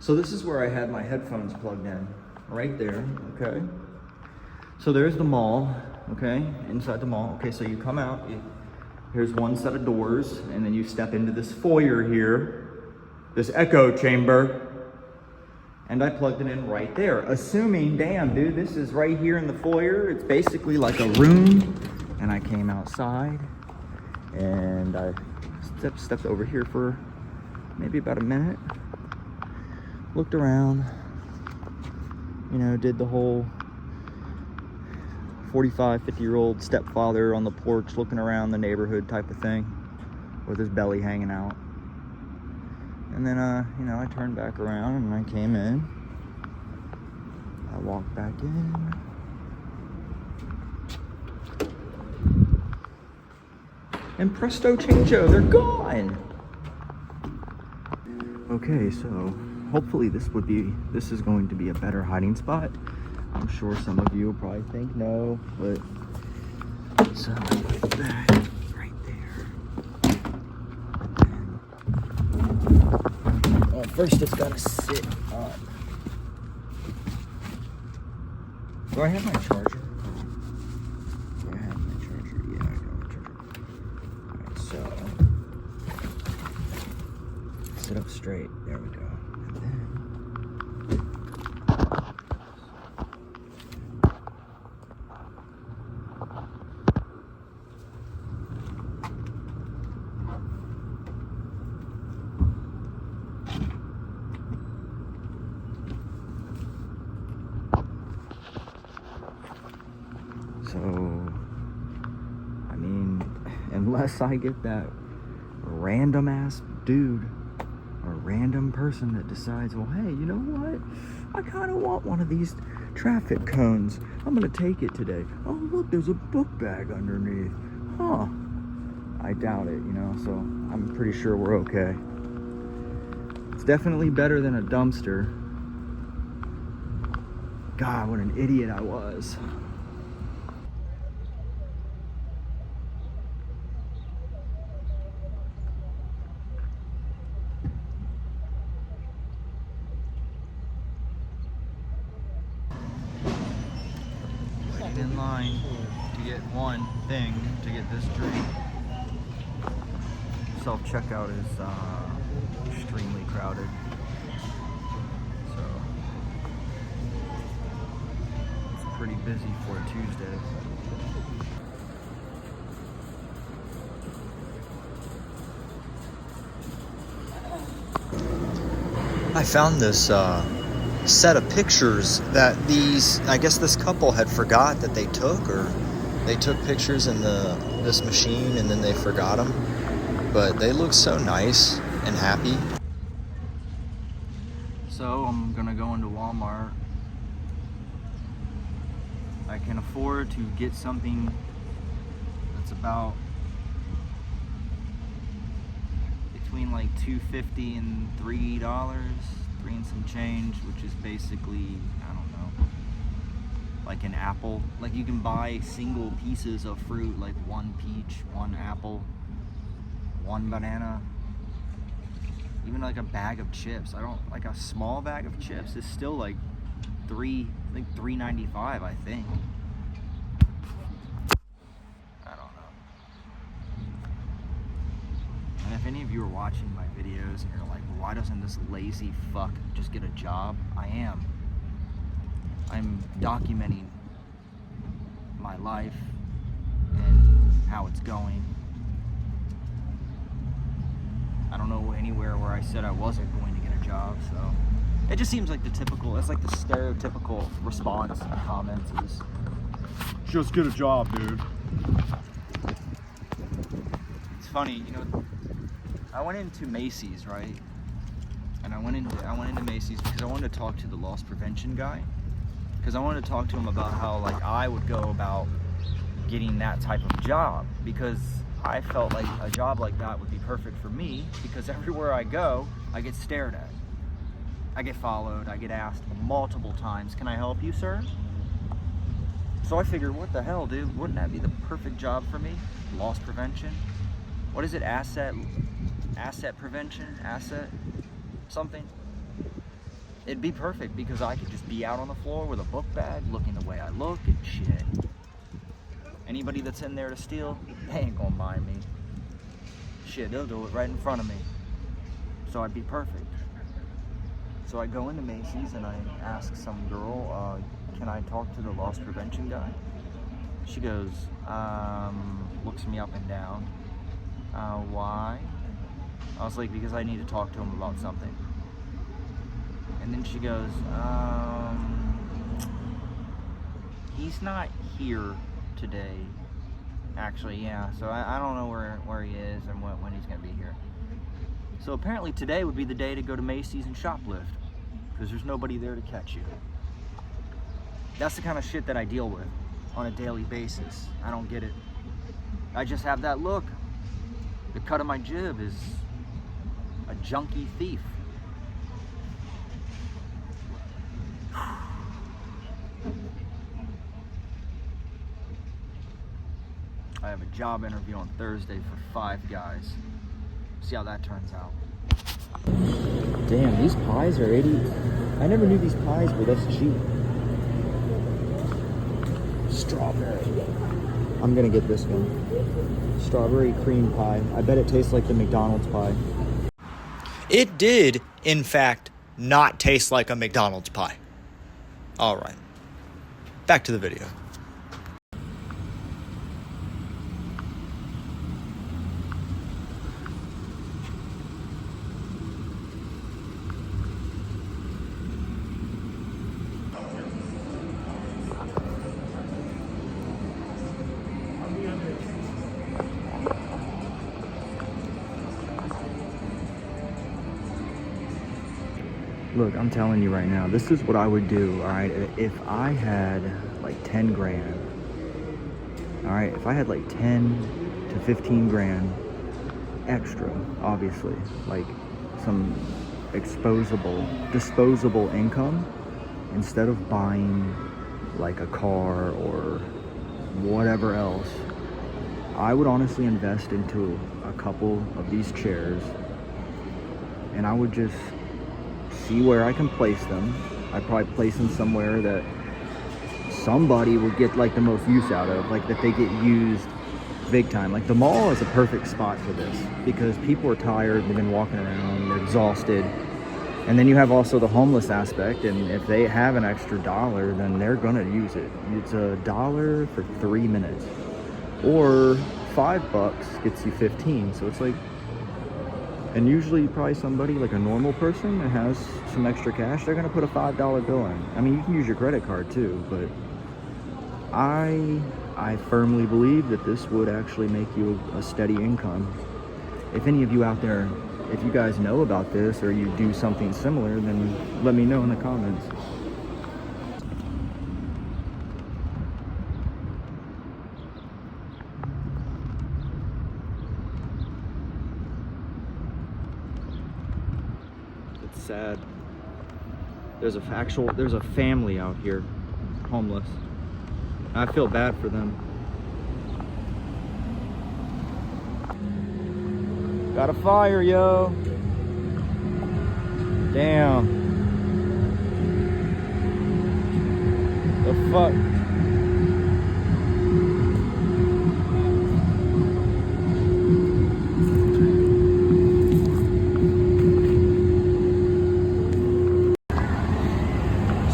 So this is where I had my headphones plugged in, right there, okay? So there's the mall, okay? Inside the mall. Okay, so you come out, here's one set of doors, and then you step into this foyer here, this echo chamber, and I plugged it in right there, assuming, damn, dude, this is right here in the foyer. It's basically like a room. And I came outside, and I stepped over here for maybe about a minute, looked around, you know, did the whole 45, 50-year-old stepfather on the porch looking around the neighborhood type of thing with his belly hanging out. And then, you know, I turned back around and I came in. I walked back in. And presto changeo, they're gone. Okay, so hopefully this is going to be a better hiding spot. I'm sure some of you will probably think no, but so I put that right there. Well, first it's gotta sit up. Do I have my charger? Do I have my charger? Yeah, I got my charger. Alright, so sit up straight. There we go. And then so, I mean, unless I get that random ass dude or random person that decides, well, hey, you know what? I kind of want one of these traffic cones. I'm going to take it today. Oh, look, there's a book bag underneath. Huh. I doubt it, you know, so I'm pretty sure we're okay. It's definitely better than a dumpster. God, what an idiot I was. In line to get one thing to get this drink. Self-checkout is extremely crowded, so it's pretty busy for a Tuesday. I found this set of pictures that I guess this couple had forgot that they took, or they took pictures in this machine and then they forgot them, but they look so nice and happy. So I'm gonna go into Walmart. I can afford to get something that's about between like $2.50 and $3, $3 and some change, which is basically, I don't know, like an apple. Like you can buy single pieces of fruit, like one peach, one apple, one banana, even like a bag of chips. Like a small bag of chips is still like $3.95, I think. I don't know. And if any of you are watching my videos and you're like, well, why doesn't this lazy fuck just get a job? I'm documenting my life and how it's going. I don't know anywhere where I said I wasn't going to get a job, so it just seems like it's like the stereotypical response in the comments is, just get a job, dude. It's funny, you know, I went into Macy's, right? And I went into Macy's because I wanted to talk to the loss prevention guy. Because I wanted to talk to him about how like I would go about getting that type of job, because I felt like a job like that would be perfect for me, because everywhere I go, I get stared at. I get followed, I get asked multiple times, can I help you, sir? So I figured, what the hell, dude? Wouldn't that be the perfect job for me? Loss prevention? What is it? Asset prevention? Asset something? it'd be perfect because I could just be out on the floor with a book bag, looking the way I look and shit. Anybody that's in there to steal, they ain't gonna mind me. Shit, they'll do it right in front of me. So I'd be perfect. So I go into Macy's and I ask some girl, can I talk to the loss prevention guy? She goes, looks me up and down. Why? I was like, because I need to talk to him about something. And then she goes, he's not here today. Actually, yeah, so I don't know where he is and when he's gonna be here. So apparently today would be the day to go to Macy's and shoplift, because there's nobody there to catch you. That's the kind of shit that I deal with on a daily basis. I don't get it. I just have that look. The cut of my jib is a junkie thief. I have a job interview on Thursday for 5 Guys. See how that turns out. Damn, these pies are 80. I never knew these pies were this cheap. Strawberry. I'm gonna get this one. Strawberry cream pie. I bet it tastes like the McDonald's pie. It did, in fact, not taste like a McDonald's pie. All right. Back to the video. Look, I'm telling you right now, this is what I would do, all right? If I had like 10 grand, all right? If I had like 10 to 15 grand extra, obviously, like some disposable income, instead of buying like a car or whatever else, I would honestly invest into a couple of these chairs, and I would just see where I can place them. I'd probably place them somewhere that somebody would get like the most use out of, like that they get used big time. Like the mall is a perfect spot for this because people are tired, they've been walking around, they're exhausted. And then you have also the homeless aspect, and if they have an extra $1, then they're gonna use it. It's $1 for 3 minutes. Or $5 gets you 15, so it's like, and usually probably somebody like a normal person that has some extra cash, they're gonna put a $5 bill in. I mean, you can use your credit card too, but I firmly believe that this would actually make you a steady income. If any of you out there, if you guys know about this or you do something similar, then let me know in the comments. Sad. There's a family out here, homeless. I feel bad for them. Got a fire, yo. Damn. The fuck?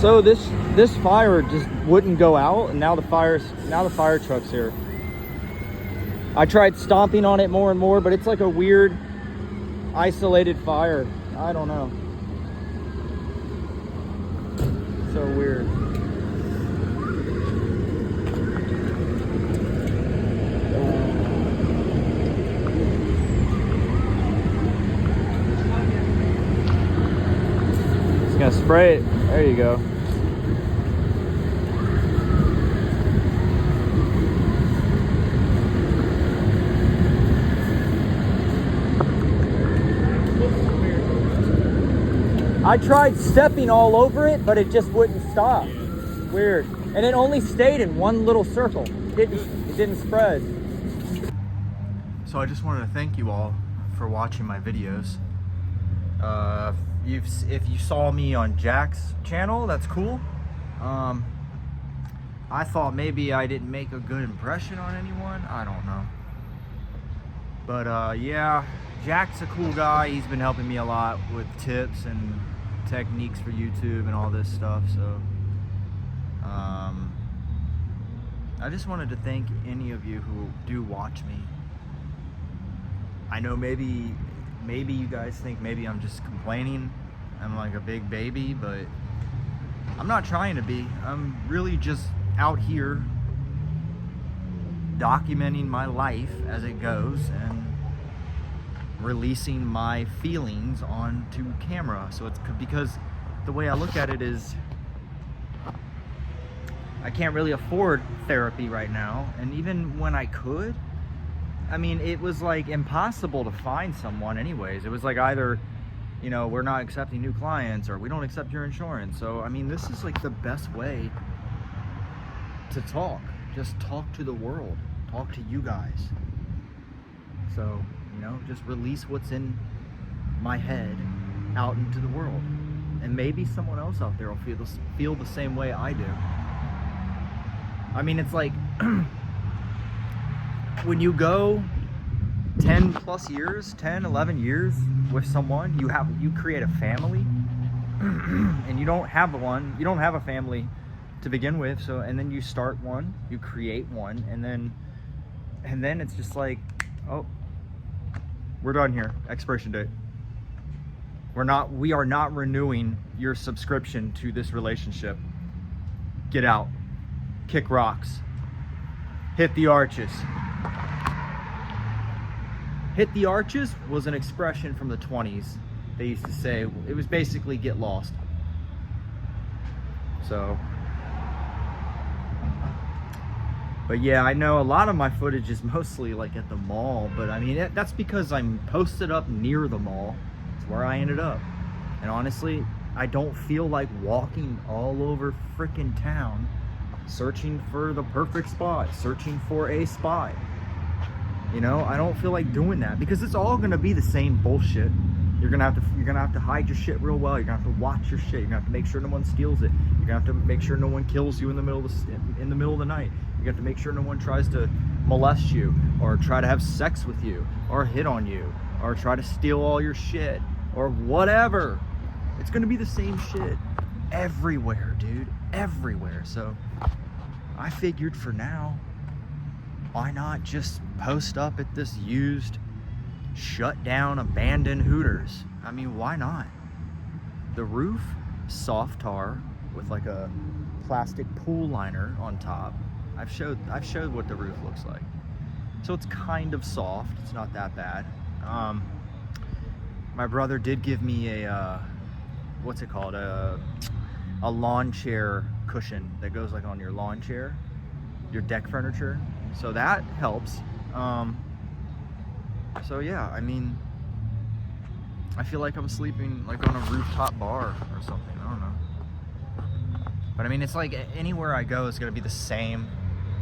So this fire just wouldn't go out, and now the fire truck's here. I tried stomping on it more and more, but it's like a weird isolated fire. I don't know. So weird. Just gonna spray it. There you go. I tried stepping all over it, but it just wouldn't stop. Weird. And it only stayed in one little circle. It didn't spread. So I just wanted to thank you all for watching my videos. If you saw me on Jack's channel, that's cool. I thought maybe I didn't make a good impression on anyone. I don't know. But yeah, Jack's a cool guy. He's been helping me a lot with tips and techniques for YouTube and all this stuff. So I just wanted to thank any of you who do watch me. I know maybe you guys think maybe I'm just complaining. I'm like a big baby, but I'm not trying to be. I'm really just out here documenting my life as it goes and releasing my feelings onto camera. So it's because the way I look at it is I can't really afford therapy right now, and even when I could, I mean, it was like impossible to find someone anyways. It was like either, you know, we're not accepting new clients or we don't accept your insurance. So I mean, this is like the best way to talk. Just talk to the world, talk to you guys. So, you know, just release what's in my head out into the world, and maybe someone else out there will feel the same way I do. I mean, it's like when you go 10 plus years, 10, 11 years with someone, you create a family and you don't have a family to begin with. So, and then you start one, you create one, and then it's just like, oh, we're done here, expiration date. We are not renewing your subscription to this relationship. Get out. Kick rocks. Hit the arches. Hit the arches was an expression from the 20s. They used to say, it was basically get lost. So, but yeah, I know a lot of my footage is mostly like at the mall, but I mean, that's because I'm posted up near the mall. It's where I ended up. And honestly, I don't feel like walking all over frickin' town searching for the perfect spot, searching for a spot. You know, I don't feel like doing that because it's all gonna be the same bullshit. You're gonna have to hide your shit real well. You're gonna have to watch your shit. You're gonna have to make sure no one steals it. You're gonna have to make sure no one kills you in the middle of the night. You have to make sure no one tries to molest you or try to have sex with you or hit on you or try to steal all your shit or whatever. It's gonna be the same shit everywhere, dude, everywhere. So I figured for now, why not just post up at this used, shut down, abandoned Hooters? I mean, why not? The roof, soft tar with like a plastic pool liner on top. I've showed what the roof looks like. So it's kind of soft. It's not that bad. My brother did give me a what's it called? A lawn chair cushion that goes like on your lawn chair, your deck furniture. So that helps. So yeah, I mean, I feel like I'm sleeping like on a rooftop bar or something. I don't know. But I mean, it's like anywhere I go is gonna be the same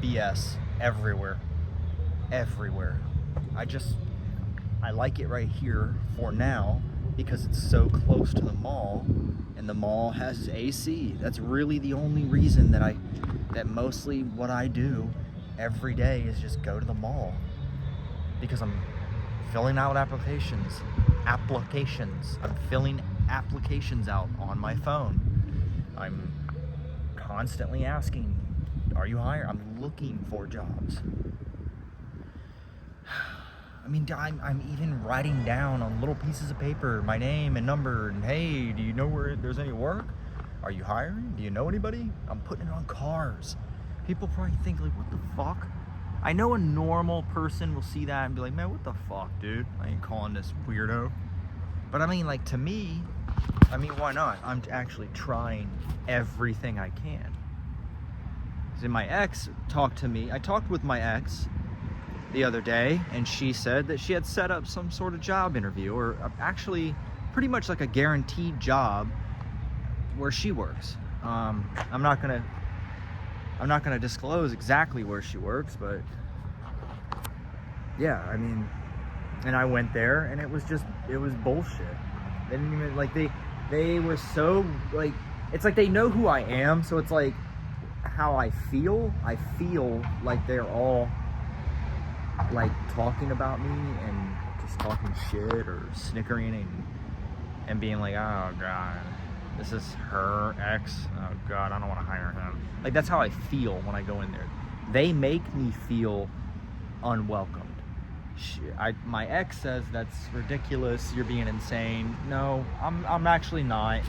BS everywhere. Everywhere. I like it right here for now because it's so close to the mall, and the mall has AC. That's really the only reason that mostly what I do every day is just go to the mall, because I'm filling out applications. I'm filling applications out on my phone. I'm constantly asking, are you hiring? I'm looking for jobs. I mean, I'm even writing down on little pieces of paper my name and number, and hey, do you know where there's any work? Are you hiring? Do you know anybody? I'm putting it on cars. People probably think like, what the fuck? I know a normal person will see that and be like, man, what the fuck, dude? I ain't calling this weirdo. But I mean, like, to me, I mean, why not? I'm actually trying everything I can. See, my ex talked to me. I talked with my ex the other day, and she said that she had set up some sort of job interview, or actually pretty much like a guaranteed job where she works. I'm not gonna disclose exactly where she works, but yeah, I mean, and I went there and it was bullshit. They didn't even, like, they were so, like, it's like they know who I am, so it's like how I feel like they're all like talking about me and just talking shit or snickering and being like, oh god, this is her ex, oh god, I don't want to hire him. Like, that's how I feel when I go in there. They make me feel unwelcomed. My ex says that's ridiculous, you're being insane. No, I'm actually not.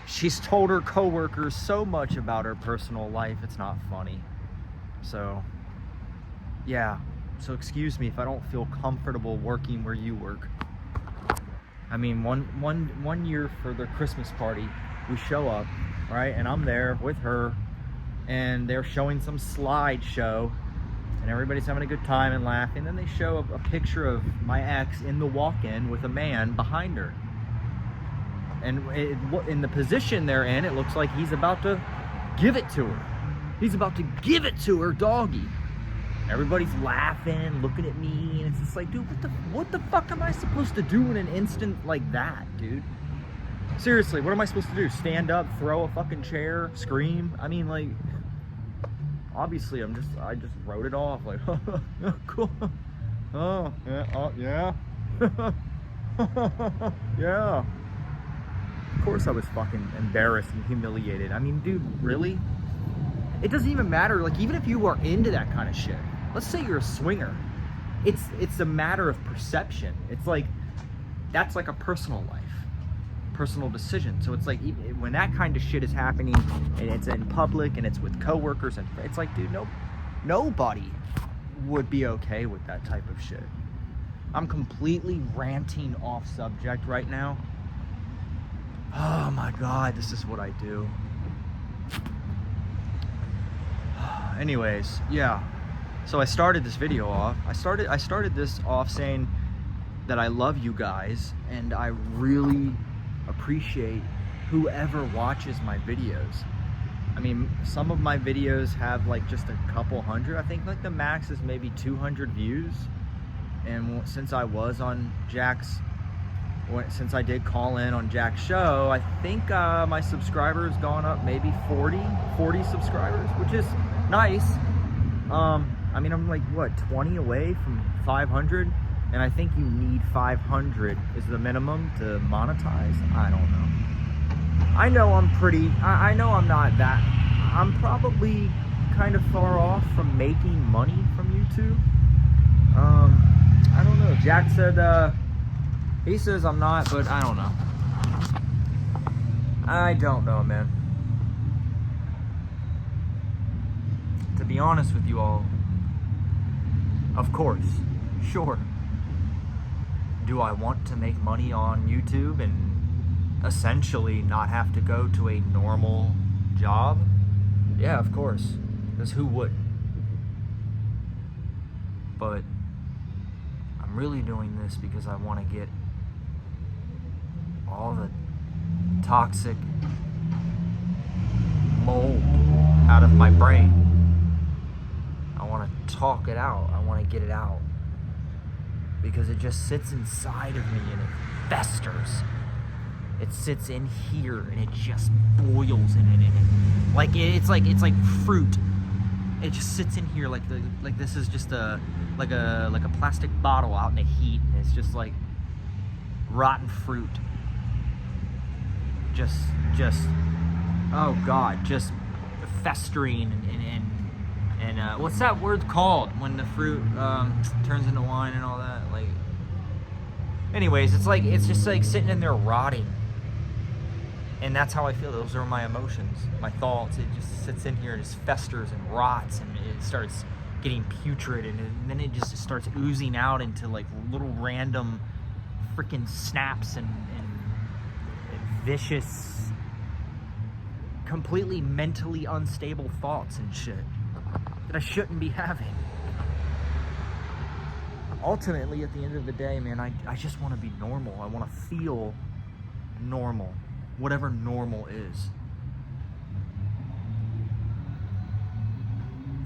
She's told her coworkers so much about her personal life, it's not funny. So, yeah. So excuse me if I don't feel comfortable working where you work. I mean, one year for their Christmas party, we show up, right? And I'm there with her, and they're showing some slideshow, and everybody's having a good time and laughing. Then they show a picture of my ex in the walk-in with a man behind her. And in the position they're in, it looks like he's about to give it to her. He's about to give it to her doggy. Everybody's laughing, looking at me, and it's just like, dude, what the fuck am I supposed to do in an instant like that, dude? Seriously, what am I supposed to do? Stand up, throw a fucking chair, scream? I mean, like, obviously I just wrote it off, like, oh, cool. Oh, yeah, yeah. Of course I was fucking embarrassed and humiliated. I mean, dude, really? It doesn't even matter, like, even if you are into that kind of shit, let's say you're a swinger, it's a matter of perception. It's like, that's like a personal life, personal decision. So it's like, when that kind of shit is happening and it's in public and it's with coworkers, and it's like, dude, nobody would be okay with that type of shit. I'm completely ranting off subject right now. Oh my god, this is what I do. Anyways, yeah. So I started this video off. I started this off saying that I love you guys, and I really appreciate whoever watches my videos. I mean, some of my videos have like just a couple hundred. I think like the max is maybe 200 views. And since I was on Jack's, since I did call in on Jack's show, I think my subscribers gone up maybe 40 subscribers, which is nice. I mean, I'm like, what, 20 away from 500? And I think you need 500 is the minimum to monetize. I don't know. I know I know I'm not that. I'm probably kind of far off from making money from YouTube. I don't know. Jack said, he says I'm not, but I don't know. I don't know, man. To be honest with you all, of course, sure. Do I want to make money on YouTube and essentially not have to go to a normal job? Yeah, of course. Because who wouldn't? But I'm really doing this because I want to get all the toxic mold out of my brain. I want to talk it out. I want to get it out. Because it just sits inside of me and it festers. It sits in here and it just boils in it. Like it's like fruit. It just sits in here like this is just a plastic bottle out in the heat, and it's just like rotten fruit. Just oh god, just festering and what's that word called when the fruit turns into wine and all that? Like, anyways, it's just like sitting in there rotting, and that's how I feel. Those are my emotions, my thoughts. It just sits in here and just festers and rots, and it starts getting putrid, and then it just starts oozing out into like little random freaking snaps and vicious, completely mentally unstable thoughts and shit that I shouldn't be having. Ultimately, at the end of the day, man, I just want to be normal. I want to feel normal, whatever normal is.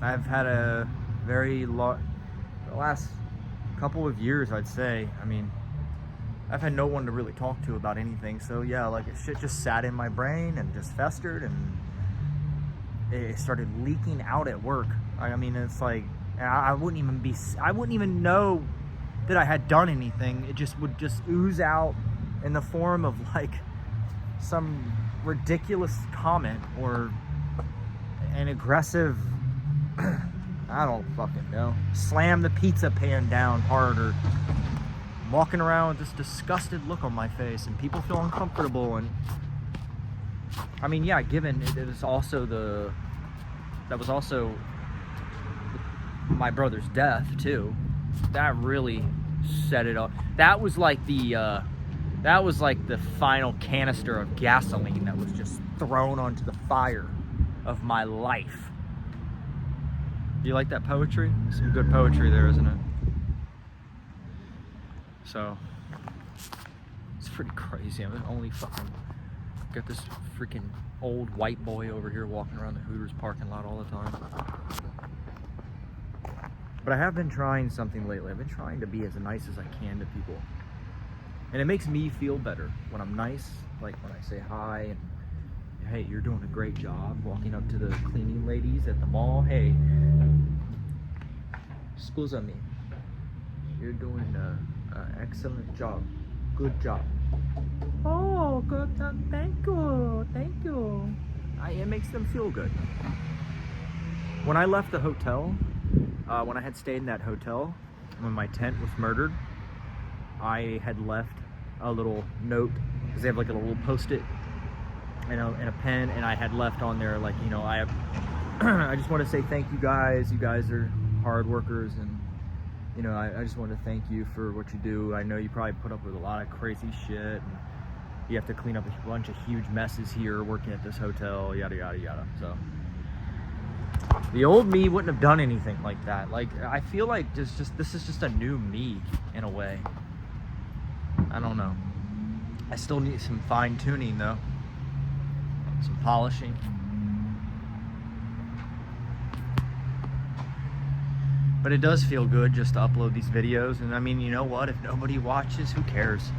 I've had a very the last couple of years, I'd say. I mean, I've had no one to really talk to about anything. So yeah, like shit just sat in my brain and just festered, and it started leaking out at work. I mean, it's like I wouldn't even know that I had done anything. It just would just ooze out in the form of like some ridiculous comment or an aggressive, I don't fucking know, slam the pizza pan down harder. I'm walking around with this disgusted look on my face, and people feel uncomfortable. And I mean, yeah, given it was also that was also my brother's death too. That really set it up. That was like the final canister of gasoline that was just thrown onto the fire of my life. Do you like that poetry? Some good poetry there, isn't it? So it's pretty crazy. I'm only fucking got this freaking old white boy over here walking around the Hooters parking lot all the time. But I have been trying something lately. I've been trying to be as nice as I can to people. And it makes me feel better when I'm nice, like when I say hi and, hey, you're doing a great job. Walking up to the cleaning ladies at the mall, hey, scusa me, you're doing an excellent job. Good job. Oh, good, thank you. It makes them feel good. When I left the hotel, when I had stayed in that hotel, when my tent was murdered, I had left a little note, because they have like a little post-it and a pen, and I had left on there, like, you know, I just want to say thank you guys. You guys are hard workers, and you know, I just want to thank you for what you do. I know you probably put up with a lot of crazy shit, and you have to clean up a bunch of huge messes here working at this hotel, yada yada yada. So the old me wouldn't have done anything like that. Like, I feel like this is just a new me in a way. I don't know. I still need some fine tuning though, some polishing. But it does feel good just to upload these videos. And I mean, you know what? If nobody watches, who cares?